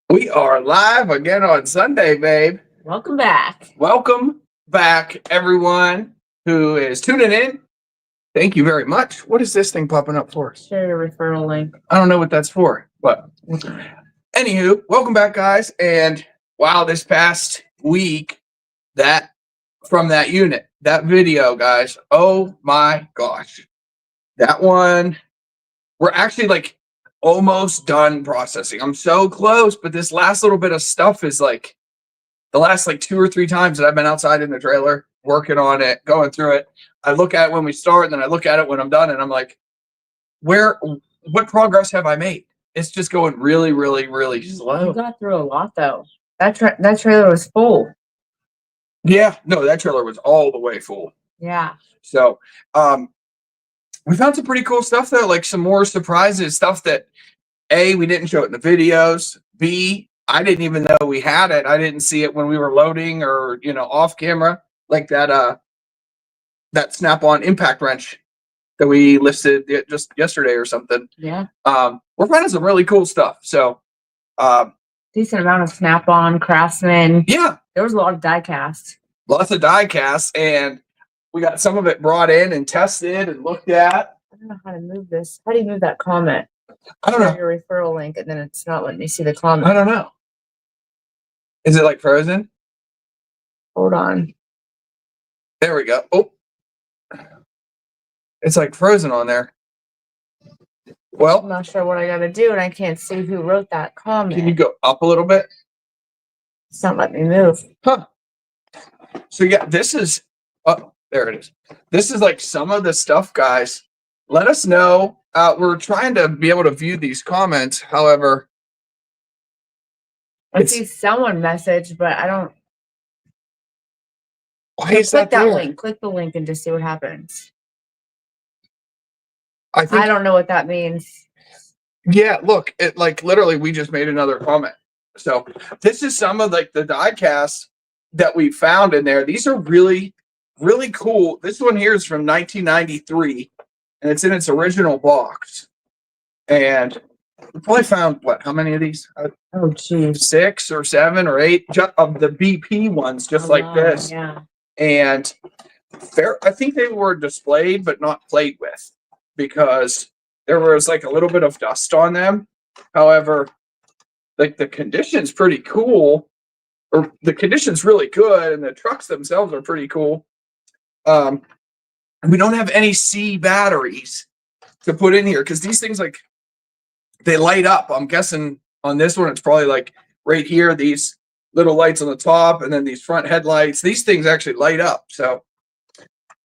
We are live again on Sunday, babe. Welcome back. Welcome back, everyone who is tuning in. Thank you very much. What is this thing popping up for? Share your referral link. I don't know what that's for, but anywho, welcome back, guys. And wow, this past week, that from that unit, that video, guys. Oh my gosh, that one. We're actually like almost done processing. I'm so close, but this last little bit of stuff is like the last like 2 or 3 times that I've been outside in the trailer working on it, going through it. I look at it when we start, and then I look at it when I'm done, and I'm like, what progress have I made? It's just going really, really, really slow. You got through a lot though. That trailer was full. Yeah, no, that trailer was all the way full. Yeah. So, we found some pretty cool stuff though, like some more surprises, stuff that A, we didn't show it in the videos. B, I didn't even know we had it. I didn't see it when we were loading or, off camera, like that Snap-on impact wrench that we listed just yesterday or something. Yeah. We're finding some really cool stuff. So, decent amount of Snap-on, Craftsman. Yeah. There was a lot of die cast. Lots of die casts, and we got some of it brought in and tested and looked at. I don't know how to move this. How do you move that comment? I don't know. Your referral link, and then it's not letting me see the comment. I don't know. Is it like frozen? Hold on. There we go. Oh, it's like frozen on there. Well, I'm not sure what I gotta do, and I can't see who wrote that comment. Can you go up a little bit? It's not letting me move. Huh. So yeah, this is, oh, there it is. This is like some of the stuff, guys. Let us know. We're trying to be able to view these comments. However, I see someone message, but I don't. Why is click that there? link. Click the link and just see what happens. I don't know what that means. Yeah, look, it like literally we just made another comment. So this is some of like the die casts that we found in there. These are really, really cool. This one here is from 1993, and it's in its original box. And we probably found how many of these? Oh, geez. 6 or 7 or 8 of the BP ones, just like this. Yeah. And I think they were displayed but not played with, because there was like a little bit of dust on them. However, like the condition's pretty cool, or the condition's really good, and the trucks themselves are pretty cool. We don't have any C batteries to put in here because these things, like, they light up. I'm guessing on this one it's probably like right here, these little lights on the top, and then these front headlights. These things actually light up. So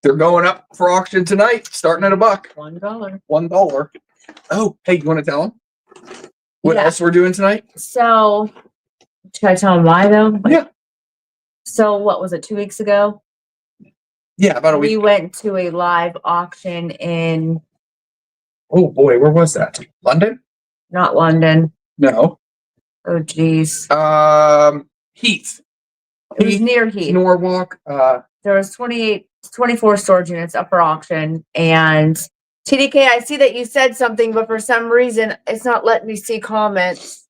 they're going up for auction tonight, starting at $1. $1. $1. Oh, hey, you want to tell them what Yeah. else we're doing tonight? So, should I tell them why though? Yeah. So, what was it? 2 weeks ago? Yeah, about a week. We went to a live auction in. Oh boy, where was that? London? Not London. No. Oh geez. Heath. It was near Heath. Norwalk. There was 24 storage units up for auction, and TDK, I see that you said something, but for some reason it's not letting me see comments.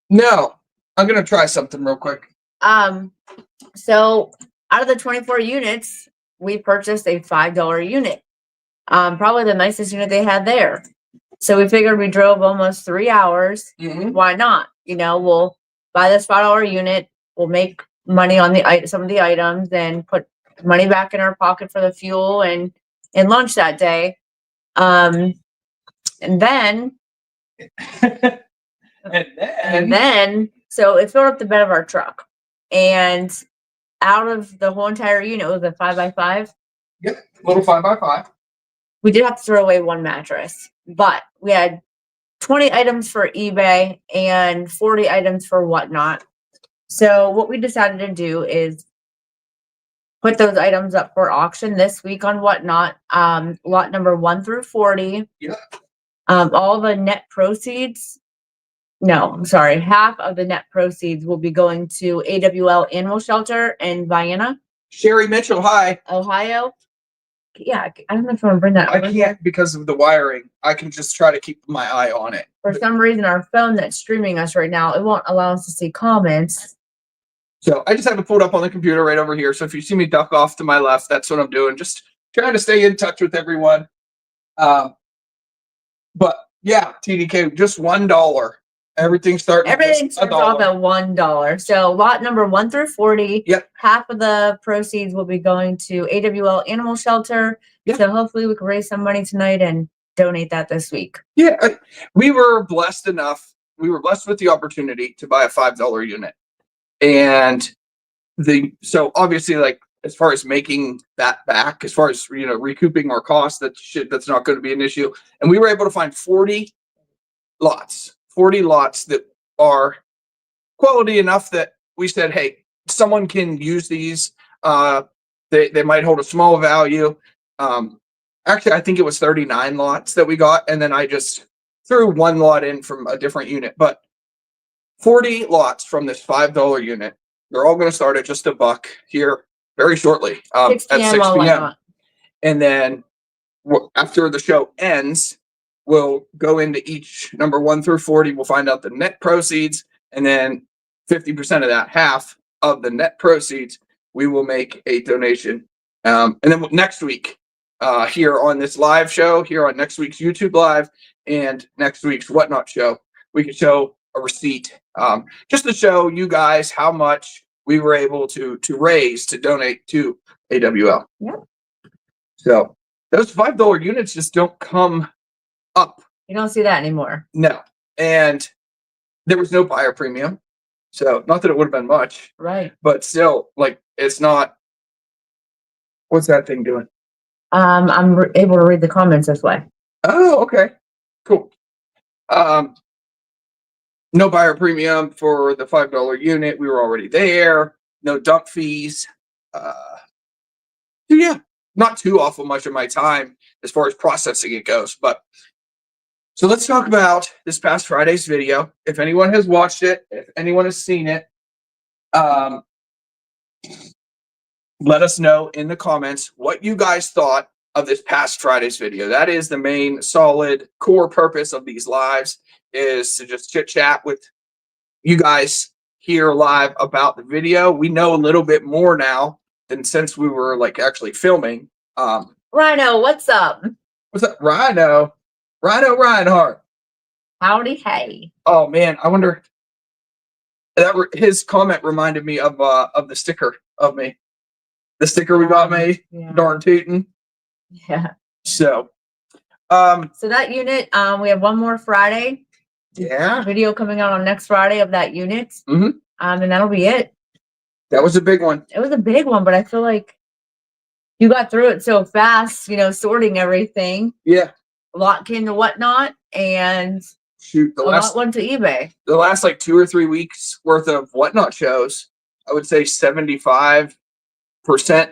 No, I'm gonna try something real quick. So out of the 24 units, we purchased a $5 unit. Probably the nicest unit they had there. So we figured we drove almost 3 hours. Mm-hmm. Why not? We'll buy this $5 unit. We'll make money on some of the items and put money back in our pocket for the fuel and lunch that day. And then so it filled up the bed of our truck, and out of the whole entire unit was a 5x5. Yep, little 5x5. We did have to throw away one mattress, but we had 20 items for eBay and 40 items for Whatnot. So what we decided to do is put those items up for auction this week on Whatnot. Lot number 1 through 40. Yeah. All the net proceeds. No, I'm sorry. Half of the net proceeds will be going to AWL Animal Shelter in Vienna, Sherry Mitchell, hi. Ohio. yeah, I don't know if you want to bring that I over here. can't because of the wiring. I can just try to keep my eye on it. For some reason, our phone that's streaming us right now, it won't allow us to see comments. So I just have it pulled up on the computer right over here. So if you see me duck off to my left, that's what I'm doing. Just trying to stay in touch with everyone. But yeah, TDK, just $1. Everything starts. Everything starts off at $1. So lot number 1 through 40. Yep. Half of the proceeds will be going to AWL Animal Shelter. Yep. So hopefully we can raise some money tonight and donate that this week. Yeah, we were blessed enough. We were blessed with the opportunity to buy a $5 unit, and so obviously, like, as far as making that back, as far as recouping our costs, that's not going to be an issue. And we were able to find 40 lots that are quality enough that we said, hey, someone can use these. They might hold a small value. Actually, I think it was 39 lots that we got, and then I just threw one lot in from a different unit. But 40 lots from this $5 unit. They're all going to start at just $1 here very shortly, at 6 p.m. 6 while p.m. whatnot. And then after the show ends, we'll go into each number 1 through 40. We'll find out the net proceeds, and then 50% of that, half of the net proceeds, we will make a donation. And then next week, here on this live show, here on next week's YouTube Live and next week's Whatnot show, we can show a receipt, just to show you guys how much we were able to raise to donate to AWL. Yep. So those $5 units just don't come up. You don't see that anymore. No. And there was no buyer premium. So not that it would have been much, Right. but still, like, it's not. What's that thing doing? I'm able to read the comments this way. Oh, okay. Cool. No buyer premium for the $5 unit. We were already there. No dump fees. So yeah, not too awful much of my time as far as processing it goes. But so let's talk about this past Friday's video. If anyone has watched it, if anyone has seen it, let us know in the comments what you guys thought of this past Friday's video. That is the main solid core purpose of these lives, is to just chit chat with you guys here live about the video. We know a little bit more now than since we were like actually filming. Rhino, what's up? What's up, Rhino Reinhardt? Howdy, hey. Oh man, I wonder. His comment reminded me of the sticker of me, the sticker we got made. Yeah. Darn tootin'. Yeah. So, So that unit, we have one more Friday. Yeah. Video coming out on next Friday of that unit. Mhm. And that'll be it. That was a big one. It was a big one, but I feel like you got through it so fast, sorting everything. Yeah. A lot came to Whatnot, and Shoot, a lot went to eBay. The last like 2 or 3 weeks worth of Whatnot shows, I would say 75%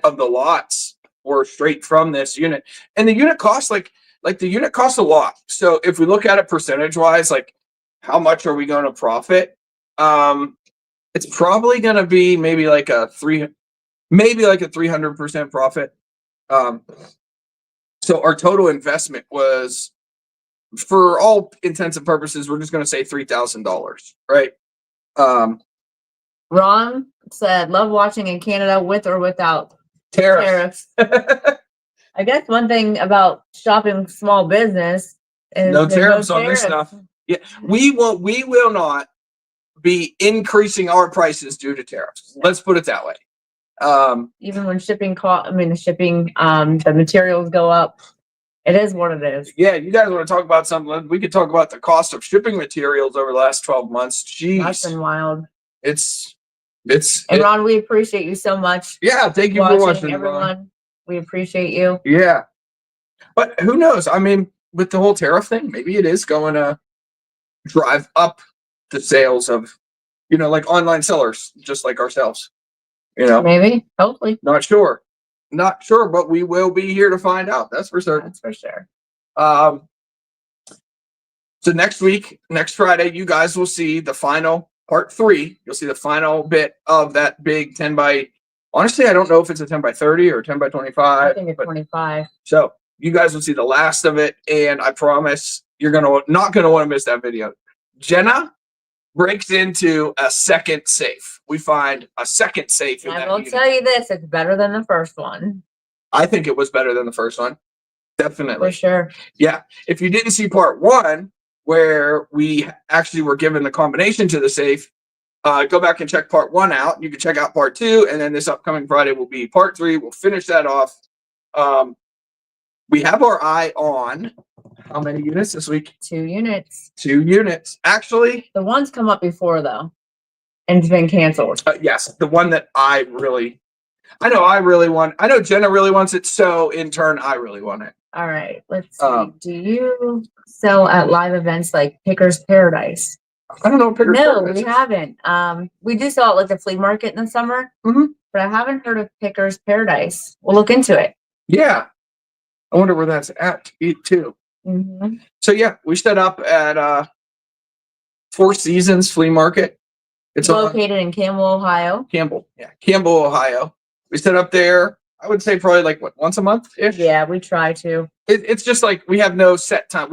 of the lots were straight from this unit. And the unit costs like the unit costs a lot. So if we look at it percentage wise, like how much are we going to profit? It's probably going to be maybe like a 300% profit. So our total investment was, for all intents and purposes, we're just going to say $3,000, right? Ron said, love watching in Canada with or without Tariffs. I guess one thing about shopping small business is No there's tariffs on this stuff. Yeah, we will not be increasing our prices due to tariffs. Let's put it that way. Even when the materials go up, it is what it is. Yeah, you guys want to talk about something? We could talk about the cost of shipping materials over the last 12 months. Jeez, That's been wild. And Ron, we appreciate you so much. Yeah, thank you for watching, everyone. Ron. We appreciate you. Yeah, but who knows? I mean, with the whole tariff thing, maybe it is going to drive up the sales of, like online sellers, just like ourselves. Maybe, hopefully. Not sure, but we will be here to find out. That's for certain. That's for sure. So next Friday, you guys will see the final part 3. You'll see the final bit of that big 10 by Honestly, I don't know if it's a 10 by 30 or 10 by 25. I think it's but- 25. So you guys will see the last of it, and I promise you're not gonna want to miss that video. Jenna breaks into a second safe. We find a second safe in I that will unit. tell you this, it's better than the first one. I think it was better than the first one. Definitely. For sure. Yeah. If you didn't see part one, where we actually were given the combination to the safe, go back and check part one out. You can check out part two, and then this upcoming Friday will be part three. We'll finish that off. We have our eye on how many units this week? 2 units. 2 units. Actually, The one's come up before though, and it's been canceled. yes, the one that I really want. I know Jenna really wants it, so in turn, I really want it. All right, let's see. Do you sell at live events like Pickers Paradise? I don't know. Pickers No, Paradise we is. haven't. We do sell at like the flea market in the summer, Mhm. but I haven't heard of Pickers Paradise. We'll look into it. Yeah. I wonder where that's at too. Mhm. So yeah, we set up at Four Seasons Flea Market. It's on Located in Campbell, Ohio. Campbell. Yeah, Campbell, Ohio. We set up there. I would say probably like once a month ish. Yeah, we try to. It's just like we have no set time.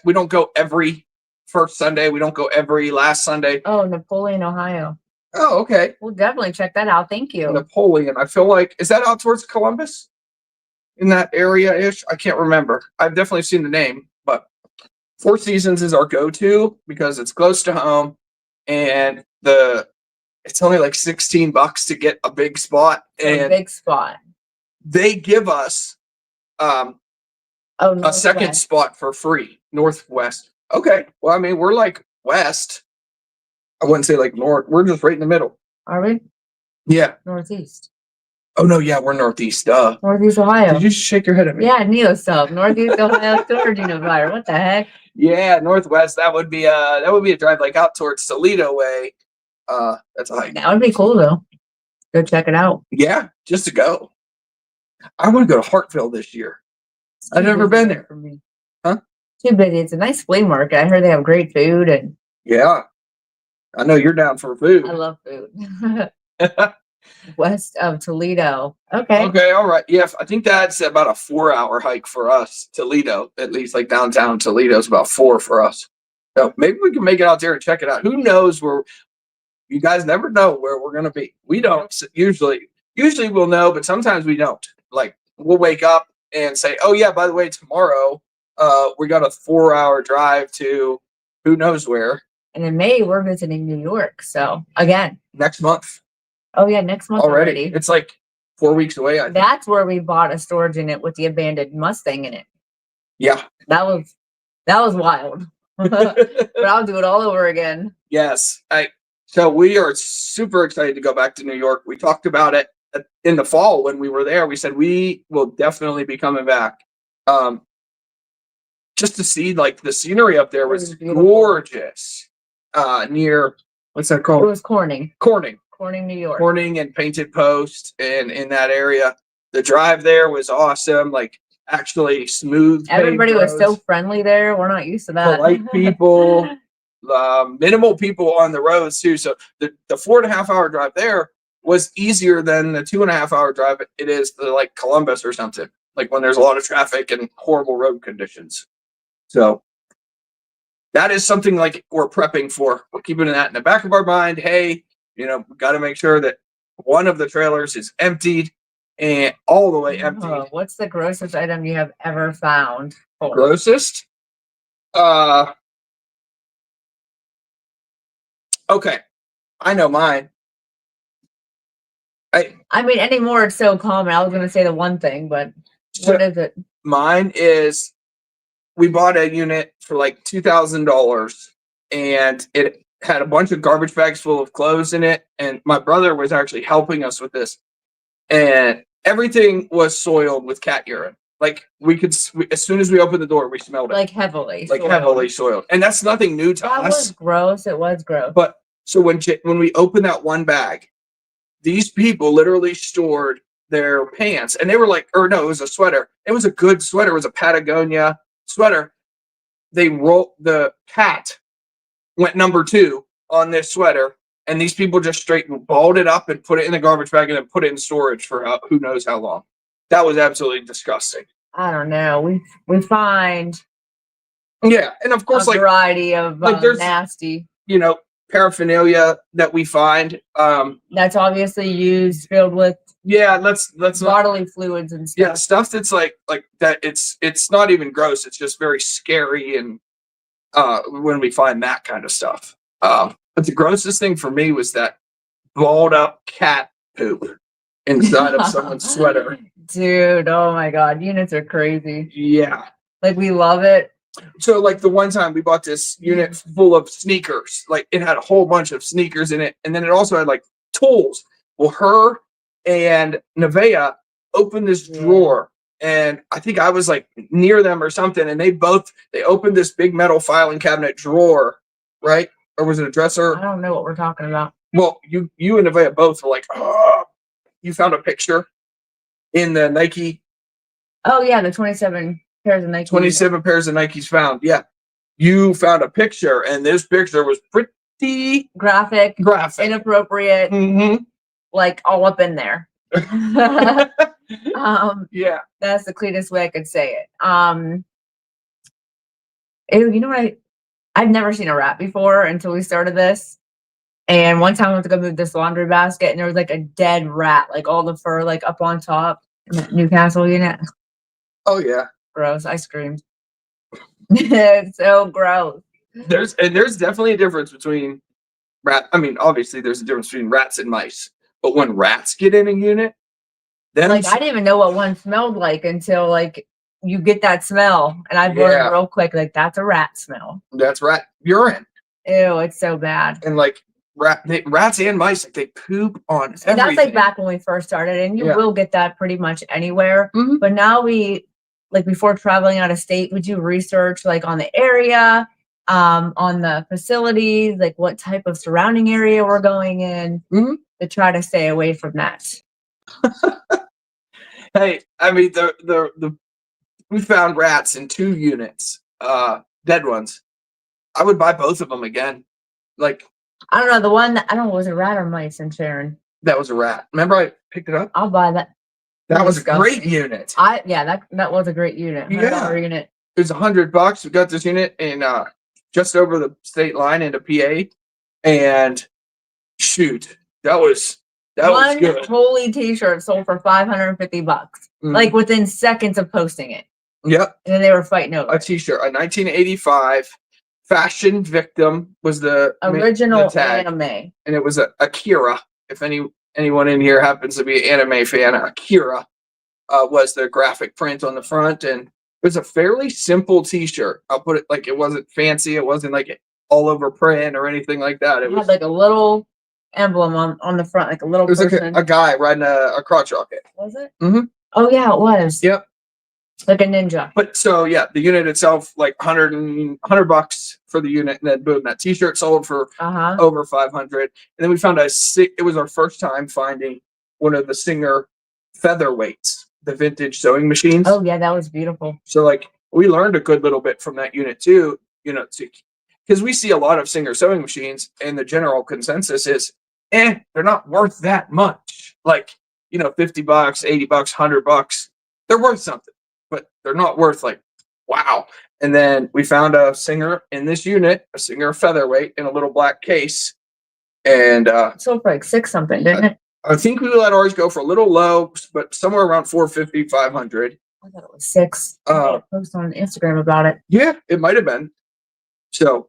We don't go every first Sunday. We don't go every last Sunday. Oh, Napoleon, Ohio. Oh, okay. We'll definitely check that out. Thank you. Napoleon. I feel like, is that out towards Columbus? In that area ish? I can't remember. I've definitely seen the name, but Four Seasons is our go-to because it's close to home, and it's only like $16 to get a big spot, A and big spot. they give us Oh, a second Northwest. spot for free. Northwest. Okay. Well, I mean, we're like west. I wouldn't say like north. We're just right in the middle. Are we? Yeah. Northeast. Oh no, yeah, we're northeast. Northeast Ohio. Did you just shake your head at me? Yeah, Neo sub. Northeast Ohio storage unit fire. What the heck? Yeah, northwest. That would be a drive like out towards Toledo way. That's a hike. That would be cool though. Go check it out. Yeah, just to go. I want to go to Hartville this year. It's I've too never busy been there there. for me. Huh? Too busy. It's a nice flea market. I heard they have great food and Yeah. I know you're down for food. I love food. West of Toledo. Okay. Okay, all right. Yeah, I think that's about a 4-hour hike for us. Toledo, at least like downtown Toledo is about 4 for us. So maybe we can make it out there and check it out. Who knows where you guys never know where we're gonna be. We don't usually we'll know, but sometimes we don't. Like we'll wake up and say, oh yeah, by the way, tomorrow we got a 4-hour drive to who knows where. And in May, we're visiting New York. So again, Next month oh yeah, next month already. already. It's like 4 weeks away, I think. That's where we bought a storage unit with the abandoned Mustang in it. Yeah. That was wild. But I'll do it all over again. Yes. So we are super excited to go back to New York. We talked about it in the fall when we were there. We said we will definitely be coming back. Just to see like the scenery up there was beautiful. gorgeous. Near what's that It called? was Corning, Corning. New York. Corning and Painted Post, and in that area. The drive there was awesome. Like actually smooth. paved Everybody was so roads, friendly there. We're not used to that. polite people. Minimal people on the roads too. So the 4.5-hour drive there was easier than the 2.5-hour drive it is to like Columbus or something. Like when there's a lot of traffic and horrible road conditions. So that is something like we're prepping for. We're keeping that in the back of our mind. Hey, we got to make sure that one of the trailers is emptied and all the way emptied. Oh, what's the grossest item you have ever found? Grossest? Okay. I know mine. I mean, anymore it's so common. I was going to say the one thing, but what is it? Mine is we bought a unit for like $2,000 and it had a bunch of garbage bags full of clothes in it. And my brother was actually helping us with this. And everything was soiled with cat urine. Like as soon as we opened the door, we smelled it. Like heavily. Like soiled. heavily soiled. And that's nothing new to That us. was gross. It was gross. But so when we opened that one bag, these people literally stored their pants, and they were like, or no, it was a sweater. It was a good sweater. It was a Patagonia sweater. The cat went number 2 on this sweater, and these people just straight balled it up and put it in the garbage bag and then put it in storage for who knows how long. That was absolutely disgusting. I don't know. We find Yeah, and of course, a like variety of there's nasty. Paraphernalia that we find. That's obviously used, filled with Yeah, let's not. bodily fluids and stuff. Yeah, stuff that's like that. It's not even gross. It's just very scary, and when we find that kind of stuff. But the grossest thing for me was that balled up cat poop inside of someone's sweater. Dude, oh my God, units are crazy. Yeah. Like, we love it. So like the one time we bought this unit full of sneakers, like it had a whole bunch of sneakers in it, and then it also had like tools. Well, her and Nevaeh opened this drawer, and I think I was like near them or something, and they opened this big metal filing cabinet drawer, right? Or was it a dresser? I don't know what we're talking about. Well, you and Nevaeh both were like, oh, you found a picture in the Nike. Oh yeah, the 27 pairs of Nike. 27 pairs of Nikes found. Yeah. You found a picture, and this picture was pretty graphic, inappropriate, Mm-hmm. like all up in there. Yeah. That's the cleanest way I could say it. You know what? I've never seen a rat before until we started this. And one time I went to go move this laundry basket, and there was like a dead rat, like all the fur like up on top in that Newcastle unit. Oh yeah. Gross. I screamed. It's so gross. There's definitely a difference between obviously there's a difference between rats and mice. But when rats get in a unit, then I didn't even know what one smelled like until like you get that smell, and I learned real quick, like that's a rat smell. That's rat urine. Ew, it's so bad. And like rats and mice, like, they poop on everything. And that's like back when we first started, and you will get that pretty much anywhere. Mm-hmm. But now before traveling out of state, would you research like on the area, on the facilities, like what type of surrounding area we're going in, to try to stay away from that. Hey, we found rats in 2 units, dead ones. I would buy both of them again. Like, I don't know, the one that I don't know, was it rat or mice in Sharon? That was a rat. Remember I picked it up? I'll buy that. That was a great unit. That was a great unit. $100 unit. It was $100. We got this unit in just over the state line into PA, and shoot, that was good. One holy T-shirt sold for $550, like within seconds of posting it. Yep. And then they were fighting over a T-shirt. A 1985 Fashion Victim was the original tag, anime, and it was Akira. If anyone in here happens to be an anime fan, Akira was the graphic print on the front, and it was a fairly simple T-shirt. I'll put it like, it wasn't fancy. It wasn't like all over print or anything like that. It was had like a little emblem on the front, like a little. It was person. Like a guy riding a crotch rocket. Was it? Mm-hmm. Oh yeah, it was. Yep. Like a ninja. But so yeah, the unit itself, like $100 for the unit, and then boom, that T-shirt sold for over $500. And then we found it was our first time finding one of the Singer featherweights, the vintage sewing machines. Oh yeah, that was beautiful. So like we learned a good little bit from that unit too, because we see a lot of Singer sewing machines, and the general consensus is, they're not worth that much. Like, $50, $80, $100, they're worth something. But they're not worth like, wow. And then we found a Singer in this unit, a Singer featherweight in a little black case. And sold for like $6 something, didn't it? I think we let ours go for a little low, but somewhere around $450, $500. I thought it was $6. I post on Instagram about it. Yeah, it might have been. So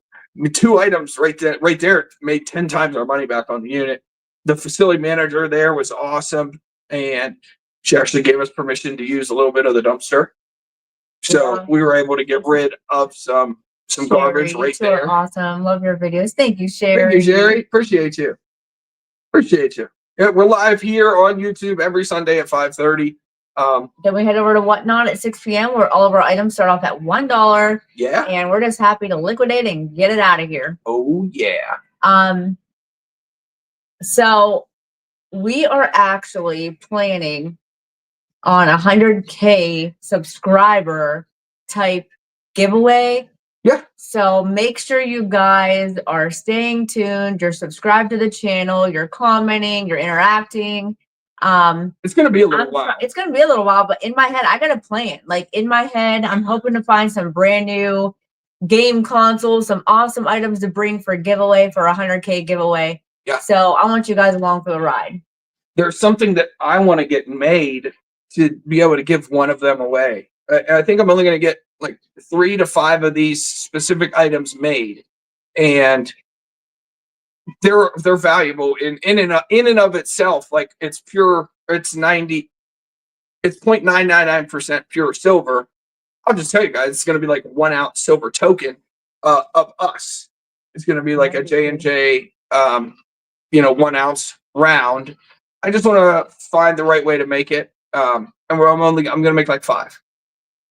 2 items right there made 10 times our money back on the unit. The facility manager there was awesome, and she actually gave us permission to use a little bit of the dumpster. So we were able to get rid of some Sherry, garbage right there. Awesome. Love your videos. Thank you, Sherry. Thank you, Sherry. Appreciate you. Yeah, we're live here on YouTube every Sunday at 5:30. Then we head over to Whatnot at 6 p.m. where all of our items start off at $1. Yeah. And we're just happy to liquidate and get it out of here. Oh yeah. So we are actually planning on 100K subscriber type giveaway Yeah. So make sure you guys are staying tuned. You're subscribed to the channel. You're commenting. You're interacting. It's going to be a little while. It's gonna be a little while, but in my head, I got a plan. Like in my head, I'm hoping to find some brand new game consoles, some awesome items to bring for giveaway for a 100K giveaway. Yeah. So I want you guys along for the ride. There's something that I want to get made to be able to give one of them away. I think I'm only going to get like 3 to 5 of these specific items made, and they're valuable in and of itself. Like it's pure. It's 0.999% pure silver. I'll just tell you guys, it's going to be like 1 ounce silver token of us. It's going to be like a J&J, 1 ounce round. I just want to find the right way to make it. And I'm going to make like 5,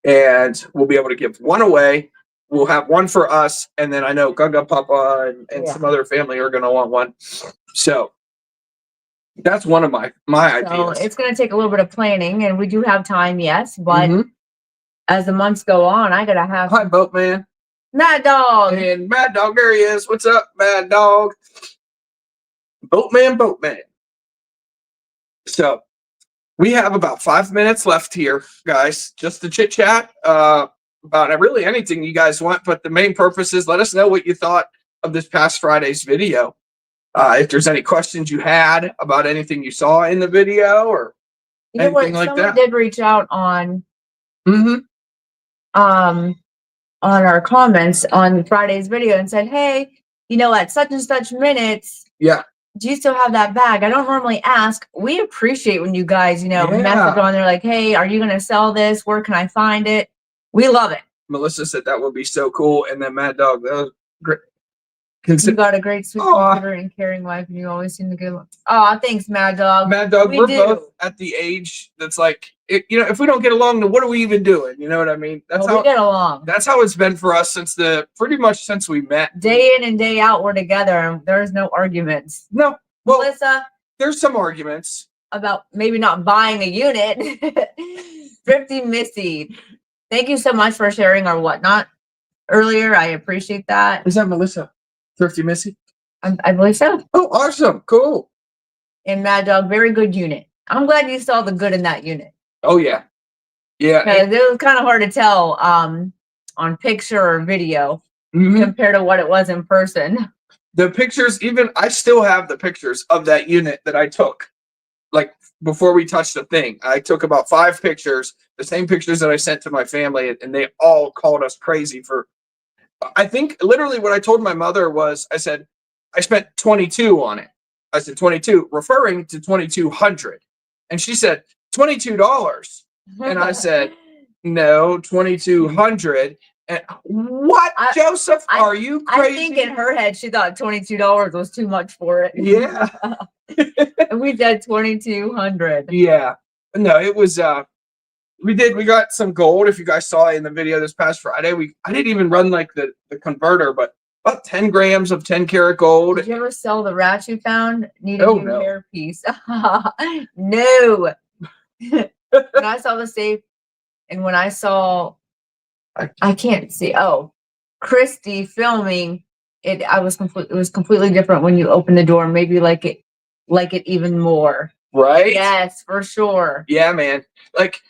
and we'll be able to give 1 away. We'll have 1 for us, and then I know Gaga Papa and some other family are going to want 1. So that's one of my ideas. It's going to take a little bit of planning, and we do have time, yes, but Mhm. as the months go on, I got to have Hi, Boatman. Mad Dog. And Mad Dog, there he is. What's up, Mad Dog? Boatman. So we have about 5 minutes left here, guys, just to chit chat about really anything you guys want. But the main purpose is let us know what you thought of this past Friday's video. If there's any questions you had about anything you saw in the video or anything like Someone that. did reach out on Mm-hmm. on our comments on Friday's video and said, hey, at such and such minutes, Yeah. do you still have that bag? I don't normally ask. We appreciate when you guys, Yeah. message on there like, hey, are you going to sell this? Where can I find it? We love it. Melissa said that would be so cool. And then Mad Dog, that was great. You got a great, sweet, considerate, and caring wife, and you always seem to get. Oh, thanks, Mad Dog. Mad Dog, we're both at the age that's like, if we don't get along, then what are we even doing? You know what I mean? That's how we get along. That's how it's been for us pretty much since we met. Day in and day out, we're together, and there's no arguments. No, well, Melissa, there's some arguments about maybe not buying a unit. Thrifty Missy, thank you so much for sharing our whatnot earlier. I appreciate that. Is that Melissa? Thrifty Missy? I believe so. Oh, awesome. Cool. And Mad Dog, very good unit. I'm glad you saw the good in that unit. Oh, yeah. Yeah. Because it was kind of hard to tell on picture or video compared to what it was in person. The pictures, I still have the pictures of that unit that I took. Like before we touched the thing, I took about 5 pictures, the same pictures that I sent to my family, and they all called us crazy for. I think literally what I told my mother was, I said, I spent 22 on it. I said 22, referring to 2,200. And she said, $22. And I said, no, 2,200. And what, Joseph? Are you crazy? I think in her head, she thought $22 was too much for it. Yeah. And we did 2,200. Yeah. No, it was, we got some gold. If you guys saw it in the video this past Friday, I didn't even run like the converter, but about 10 grams of 10 karat gold. Did you ever sell the rat you found? Need a new hair piece. No. When I saw the safe and when I saw, I can't see. Oh, Christy filming it. It was completely different when you open the door. Maybe like it even more. Right? Yes, for sure. Yeah, man. Like,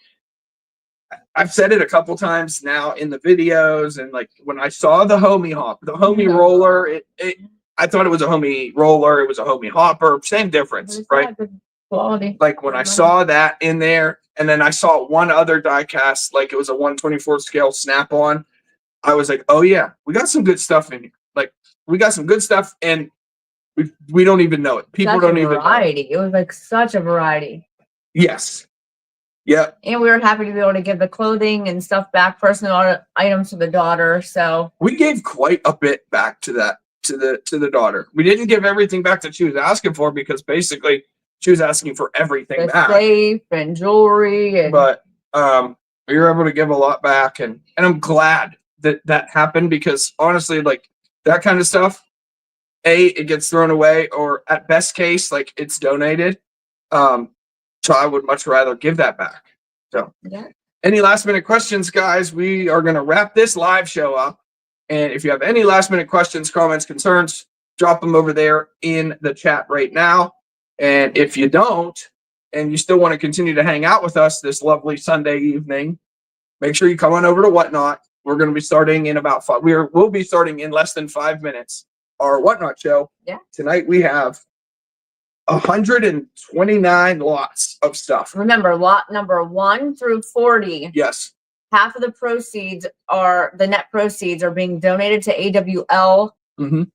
I've said it a couple times now in the videos, and like when I saw the homie roller, I thought it was a homie roller, it was a homie hopper, same difference, right? Quality. Like when I saw that in there, and then I saw one other die cast, like it was a 1/24 scale snap on, I was like, oh yeah, we got some good stuff in here. Like we got some good stuff, and we don't even know it. People don't even know it. It was like such a variety. Yes. Yeah. And we were happy to be able to give the clothing and stuff back, personal items to the daughter. So we gave quite a bit back to the daughter. We didn't give everything back that she was asking for, because basically she was asking for everything back. Safe and jewelry. But we were able to give a lot back, and I'm glad that happened, because honestly, like that kind of stuff, it gets thrown away, or at best case, like it's donated. So I would much rather give that back. So, Any last minute questions, guys? We are going to wrap this live show up, And if you have any last minute questions, comments, concerns, drop them over there in the chat right now. And if you don't, and you still want to continue to hang out with us this lovely Sunday evening, make sure you come on over to Whatnot. We're going to be starting in about we'll be starting in less than 5 minutes. Our Whatnot show. Yeah. Tonight we have 129 lots of stuff. Remember, lot number 1 through 40. Yes. Half of the net proceeds are being donated to AWL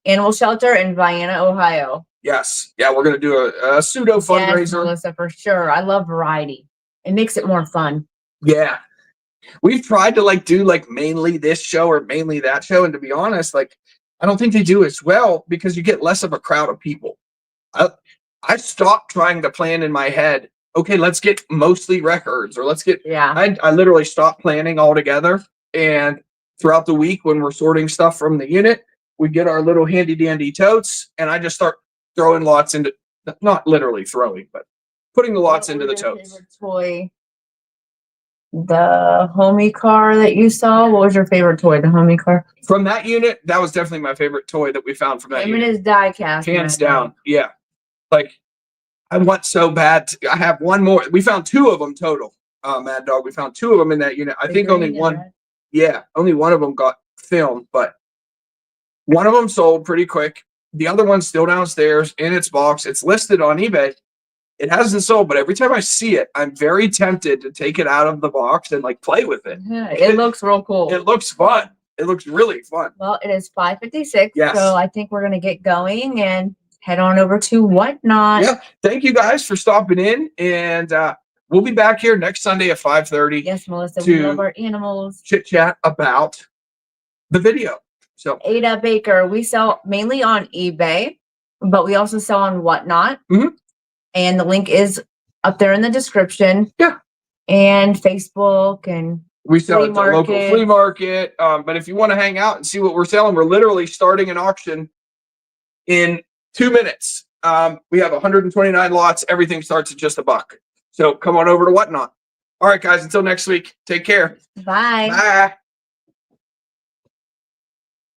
Animal Shelter in Vienna, Ohio. Yes. Yeah, we're going to do a pseudo Yes, fundraiser. Melissa, for sure. I love variety. It makes it more fun. Yeah. We've tried to do mainly this show or mainly that show. And to be honest, I don't think they do as well because you get less of a crowd of people. I stopped trying to plan in my head, okay, let's get mostly records or let's get, I literally stopped planning altogether. And throughout the week when we're sorting stuff from the unit, we get our little handy dandy totes and I just start throwing lots into, not literally throwing, but putting the lots into the totes. Favorite toy? The homie car that you saw? What was your favorite toy? The homie car? From that unit, that was definitely my favorite toy that we found from that Him unit. and his die cast. Hands down. Yeah. I want so bad. I have one more. We found 2 of them total. Mad Dog. We found 2 of them in that unit. I think only one. Red. Yeah. Only one of them got filmed, but one of them sold pretty quick. The other one's still downstairs in its box. It's listed on eBay. It hasn't sold, but every time I see it, I'm very tempted to take it out of the box and play with it. Yeah, it looks real cool. It looks fun. It looks really fun. Well, it is 5:56, Yes. so I think we're going to get going and head on over to Whatnot. Yeah. Thank you guys for stopping in, and we'll be back here next Sunday at 5:30. Yes, Melissa, we love our animals. Chit chat about the video. So Ada Baker, we sell mainly on eBay, but we also sell on Whatnot. And the link is up there in the description. Yeah. And Facebook, and we sell flea at the local market. flea market. But if you want to hang out and see what we're selling, we're literally starting an auction in 2 minutes. We have 129 lots. Everything starts at just $1. So come on over to Whatnot. All right, guys, until next week, take care. Bye. Bye.